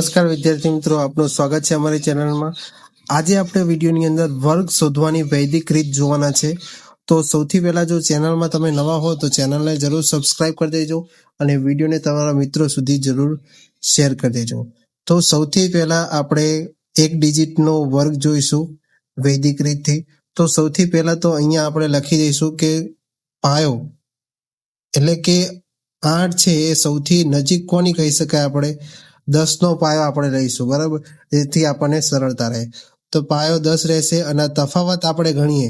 નમસ્કાર વિદ્યાર્થી મિત્રો, આપનું સ્વાગત છે અમારી ચેનલમાં. આજે આપણે વિડીયોની અંદર વર્ગ શોધવાની વૈદિક રીત જોવાના છે. તો સૌથી પહેલા જો ચેનલમાં તમે નવા હો તો ચેનલને જરૂર સબસ્ક્રાઇબ કરી દેજો અને વિડીયોને તમારા મિત્રો સુધી જરૂર શેર કરી દેજો. તો સૌથી પહેલા આપણે એક ડિજિટનો વર્ગ જોઈશું વૈદિક રીતથી. તો સૌથી પહેલા તો અહીંયા આપણે લખી દઈશું કે પાયો એટલે કે 8 છે એ સૌથી નજીક કોની કહી શકાય, આપણે 10નો પાયો આપણે લઈશું, બરાબર, જેથી આપણને સરળતા રહે. તો પાયો 10 રહેશે અને તફાવત આપણે ગણીએ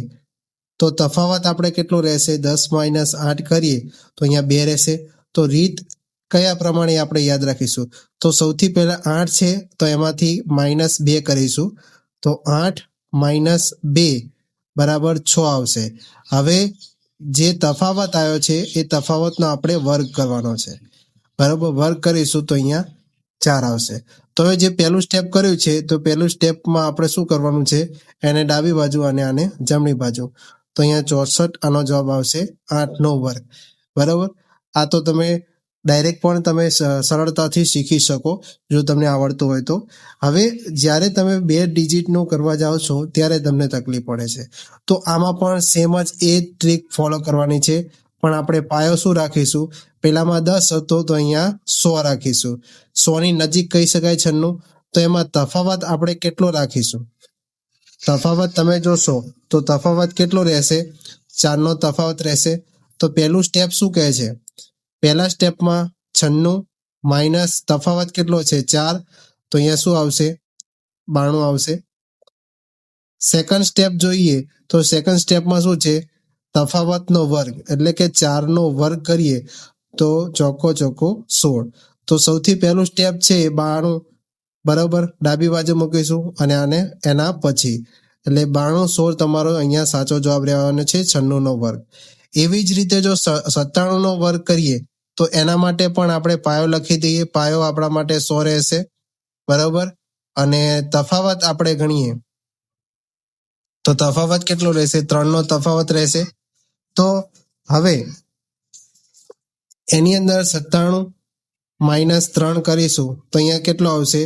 તો તફાવત આપણે કેટલો રહેશે, 10 - 8 કરીએ તો અહીંયા 2 રહેશે. તો રીત કયા પ્રમાણે આપણે યાદ રાખીશું, તો સૌથી પહેલા 8 છે તો એમાંથી -2 કરીશું, તો 8 - 2 બરાબર 6 આવશે. હવે જે તફાવત આવ્યો છે એ તફાવતનો આપણે વર્ગ કરવાનો છે, બરાબર. વર્ગ કરીશું તો અહીંયા 4 આવશે. તો હવે જે પહેલું સ્ટેપ કર્યું છે તો પહેલું સ્ટેપમાં આપણે શું કરવાનું છે, એને ડાબી બાજુ અને આને જમણી બાજુ. તો અહીંયા 64, આનો જવાબ આવશે 8નો વર્ગ, બરાબર. આ તો તમે ડાયરેક્ટ પણ તમે સરળતાથી શીખી શકો જો તમને આવડતું હોય તો. હવે જ્યારે તમે 2 ડિજિટનું કરવા જાઓ છો ત્યારે તમને તકલીફ પડે છે, તો આમાં પણ સેમ જ એ ટ્રીક ફોલો કરવાની છે. પણ આપણે પાયો શું રાખીશું, પેલામાં 10 હતો તો અહીંયા 100 રાખીશું. 100ની નજીક કહી શકાય 96, તો એમાં તફાવત આપણે કેટલો રાખીશું, તફાવત તમે જોશો તો તફાવત કેટલો રહેશે, 4નો તફાવત રહેશે. તો પહેલું સ્ટેપ શું કહે છે, પહેલા સ્ટેપમાં 96 માઇનસ તફાવત કેટલો છે 4, તો અહીંયા શું આવશે, 92 આવશે. સેકન્ડ સ્ટેપ જોઈએ તો સેકન્ડ સ્ટેપમાં શું છે, તફાવતનો વર્ગ એટલે કે 4નો વર્ગ કરીએ તો ચોખ્ખો 16. તો સૌથી પહેલું સ્ટેપ છે 92, બરાબર, ડાબી બાજુ મૂકીશું અને આને એના પછી, એટલે 92 16 તમારો અહીંયા સાચો જવાબ રહેવાનો છે, 96નો વર્ગ. એવી જ રીતે જો 97નો વર્ગ કરીએ તો એના માટે પણ આપણે પાયો લખી દઈએ. પાયો આપણા માટે 100 રહેશે, બરાબર. અને તફાવત આપણે ગણીએ તો તફાવત કેટલો રહેશે, 3નો તફાવત રહેશે. તો હવે એની અંદર 97 - 3 કરીશું તો અહીંયા કેટલો આવશે,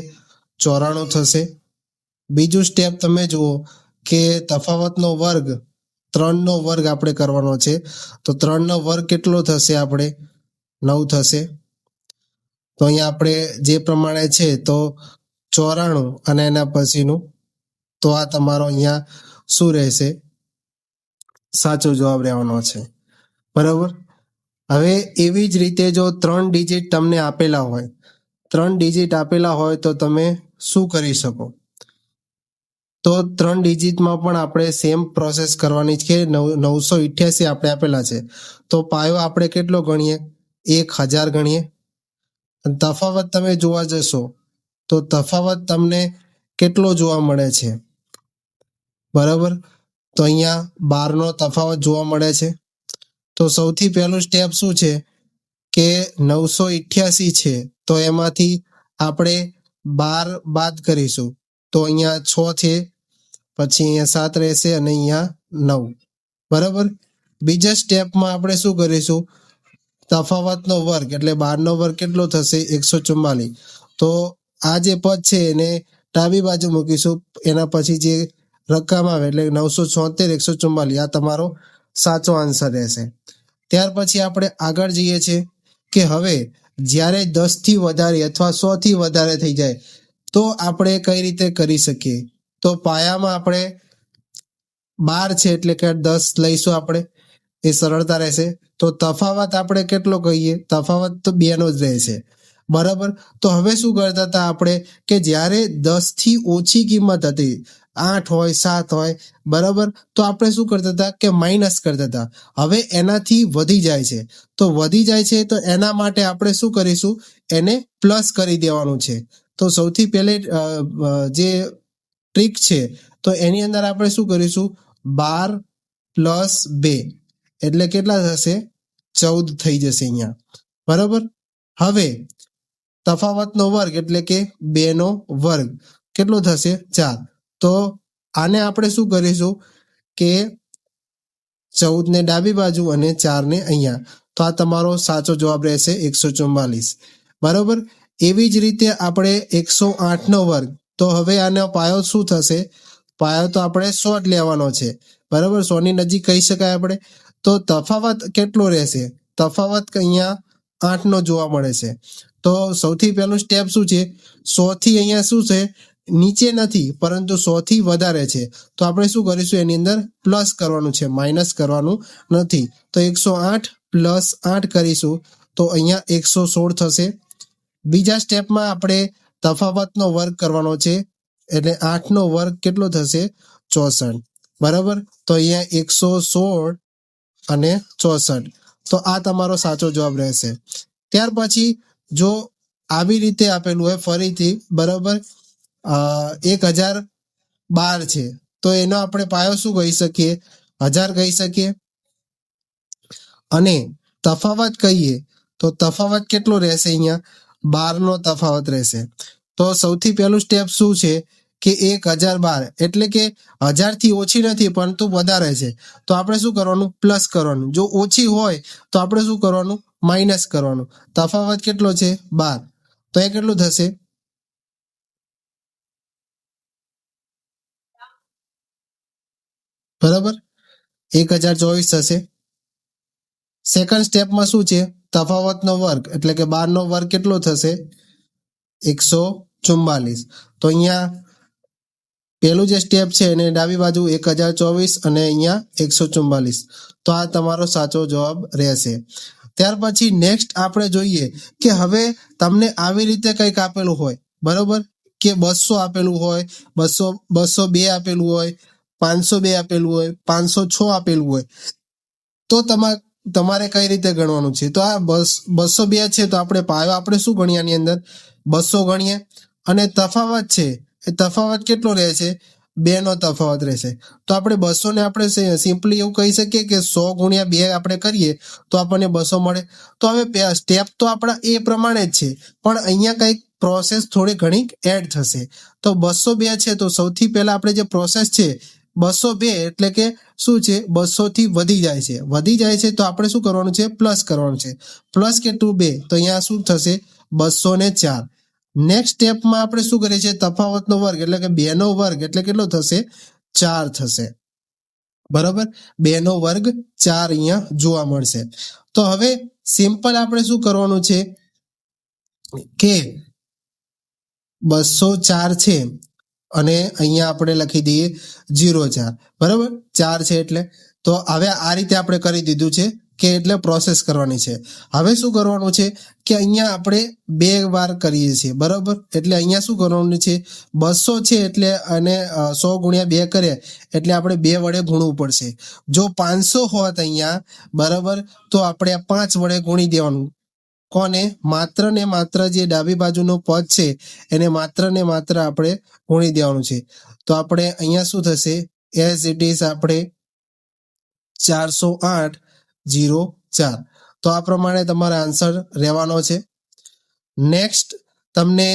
94 થશે. બીજું સ્ટેપ તમે જુઓ કે તફાવતનો વર્ગ 3નો વર્ગ આપણે કરવાનો છે, તો 3નો વર્ગ કેટલો થશે, આપણે 9 થશે. તો અહીંયા આપણે જે પ્રમાણે છે તો 94 અને એના પછીનું, તો આ તમારો અહીંયા શું રહેશે, સાચો જવાબ રહેવાનો છે, બરાબર. હવે એવી જ રીતે જો 3 ડિજિટ તમને આપેલા હોય, 3 ડિજિટ આપેલા હોય તો તમે શું કરી શકો, તો 3 ડિજિટમાં પણ આપણે સેમ પ્રોસેસ કરવાની છે. 988 આપણે આપેલા છે તો પાયો આપણે કેટલો ગણીએ, 1000 ગણીએ. તફાવત તમે જોવા જશો તો તફાવત તમને કેટલો જોવા મળે છે, બરાબર. તો અહીંયા 12નો તફાવત જોવા મળે છે. તો સૌથી પહેલું સ્ટેપ શું છે કે 988 છે તો એમાંથી આપણે 12 બાદ કરીશું તો અહીંયા 6 છે, પછી અહીંયા 7 રહેશે અને અહીંયા 9, બરાબર. બીજા સ્ટેપમાં આપણે શું કરીશું, તફાવતનો વર્ગ એટલે 12નો વર્ગ કેટલો થશે, 144. તો આ જે પદ છે એને ડાબી બાજુ મૂકીશું, એના પછી જે રકમ આવે એટલે 976 144, આ તમારો સાચો આન્સર રહેશે. ત્યાર પછી આપણે આગળ જઈએ છીએ કે હવે જ્યારે 10 થી વધારે અથવા 100 થી વધારે થઈ જાય તો આપણે કઈ રીતે કરી શકીએ, તો પાયામાં આપણે 12 છે એટલે કે 10 લઈશું આપણે, એ સરળતા રહેશે. તો તફાવત આપણે કેટલો કહીએ, તફાવત તો 2નો જ રહેશે, બરાબર. તો હવે શું કરતા હતા આપણે કે જ્યારે 10 થી ઓછી કિંમત હતી, 8 હોય 7 હોય, બરાબર, તો આપણે શું કરતા હતા કે માઇનસ કરતા હતા. હવે એનાથી વધી જાય છે, તો વધી જાય છે તો એના માટે આપણે શું કરીશું, એને પ્લસ કરી દેવાનું છે. તો સૌથી પહેલે જે ટ્રીક છે તો એની અંદર આપણે શું કરીશું, 12 + 2 એટલે કેટલા થશે, 14 થઈ જશે અહીંયા, બરાબર. હવે તફાવતનો વર્ગ એટલે કે 2નો વર્ગ કેટલો થશે, 4. તો આને આપણે શું કરીશું કે 14ને ડાબી બાજુ અને 4ને અહીંયા, તો આ તમારો સાચો જવાબ રહેશે 144, બરાબર. એવી જ રીતે આપણે 108નો વર્ગ, તો હવે આનો પાયો શું થશે? પાયો તો આપણે 100 જ લેવાનો છે, બરાબર. 100 ની નજીક કહી શકાય આપણે. તો તફાવત કેટલો રહેશે? તફાવત અહીંયા 8નો જોવા મળે છે. તો સૌથી પહેલું સ્ટેપ શું છે? 100 થી અહીંયા શું છે? નીચે નથી, પરંતુ 100 થી વધારે છે. તો આપણે શું કરીશું? એની અંદર પ્લસ કરવાનું છે, માઇનસ કરવાનું નથી. તો 108 પ્લસ 8 કરીશું તો અહીંયા 116 થશે. બીજા સ્ટેપમાં આપણે તફાવતનો વર્ગ કરવાનો છે, એટલે 8નો વર્ગ કેટલો થશે? 64, બરાબર. તો અહીંયા 116 અને 64. તો આ તમારો સાચો જવાબ રહેશે. ત્યાર પછી જો આવી રીતે આપેલું હોય ફરીથી, બરાબર, 1012 છે, તો એનો આપણે પાયો શું કહી શકીએ? 1000 કહી શકીએ. અને તફાવત કહીએ તો તફાવત કેટલો રહેશે? અહીંયા 12નો તફાવત રહેશે. તો સૌથી પહેલું સ્ટેપ શું છે કે 1012 એટલે કે 1000 થી ઓછી નથી પરંતુ વધારે છે. તો આપણે શું કરવાનું? પ્લસ કરવાનું. જો ઓછી હોય તો આપણે શું કરવાનું? માઇનસ કરવાનું. તફાવત કેટલો છે? 12. તો એ કેટલું થશે? બરાબર, 1024 થશે. સેકન્ડ સ્ટેપમાં શું છે? તફાવતનો વર્ગ એટલે કે 12નો વર્ગ કેટલો થશે? 144. તો અહીંયા પહેલું જે સ્ટેપ છે એને ડાબી બાજુ 1024 અને અહીંયા 144. તો આ તમારો સાચો જવાબ રહેશે. ત્યાર પછી નેક્સ્ટ આપણે જોઈએ કે હવે તમને આવી રીતે કંઈક આપેલું હોય, બરોબર, કે 200 આપેલું હોય, 202 આપેલું હોય, 502 આપેલું હોય, 506 આપેલું હોય, તો તમારે કઈ રીતે ગણવાનું છે? તો આ 202 છે તો આપણે પાયો આપણે શું ગણીએ? આની અંદર 200 ગણીએ. અને તફાવત છે, એ તફાવત કેટલો રહે છે? 2 નો તફાવત રહેશે. તો આપણે 200 ને આપણે સિમ્પલી એવું કહી શકીએ કે 100 ગુણ્યા 2 આપણે કરીએ તો આપણને 200 મળે. તો હવે સ્ટેપ તો આપણા એ પ્રમાણે જ છે, પણ અહીંયા કંઈક પ્રોસેસ થોડી ઘણી એડ થશે. તો 202 છે તો સૌથી પહેલા આપણે જે પ્રોસેસ છે 202 એટલે કે શું છે? 200 થી વધી જાય છે તો આપણે શું કરવાનું છે? પ્લસ કરવાનું છે. પ્લસ કેટલું? 2. તો અહીંયા શું થશે? 204. નેક્સ્ટ સ્ટેપમાં આપણે શું કરીએ છીએ? તફાવતનો વર્ગ એટલે કે 2 નો વર્ગ એટલે કેટલો થશે? 4 થશે, બરાબર. 2 નો વર્ગ 4 અહીંયા જોવા મળશે. તો હવે સિમ્પલ આપણે શું કરવાનું છે કે 204 છે અને અહીંયા આપણે લખી દઈએ 04, બરાબર. 4 છે એટલે તો હવે આ રીતે આપણે કરી દીધું છે કે એટલે પ્રોસેસ કરવાની છે. હવે શું કરવાનું છે કે અહીંયા આપણે 2 વાર કરીએ છીએ, બરાબર. એટલે અહીંયા શું કરવાનું છે? 200 છે એટલે અને 100 ગુણ્યા 2 કર્યા એટલે આપણે 2 વડે ગુણવું પડશે. જો 500 હોત અહીંયા, બરાબર, તો આપણે 5 વડે ગુણી દેવાનું. કોને? માત્ર ને માત્ર જે ડાબી બાજુનું પદ છે એને માત્ર ને માત્ર આપણે ગુણી દેવાનું છે. તો આપણે અહીંયા શું થશે? એઝ ઇટ ઇઝ આપણે 408.04. તો આ પ્રમાણે તમારો આન્સર રહેવાનો છે. નેક્સ્ટ તમને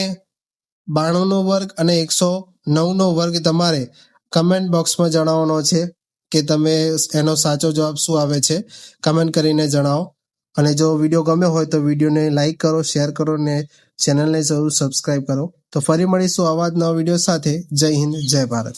92નો વર્ગ અને 109નો વર્ગ તમારે કમેન્ટ બોક્સમાં જણાવવાનો છે કે તમે એનો સાચો જવાબ શું આવે છે, કમેન્ટ કરીને જણાવો. અને જો વિડીયો ગમ્યો હોય તો વિડીયોને લાઈક કરો, શેર કરો અને ચેનલને જરૂર સબસ્ક્રાઈબ કરો. તો ફરી મળીશું આવા જ નવા વિડીયો સાથે. જય હિન્દ, જય ભારત.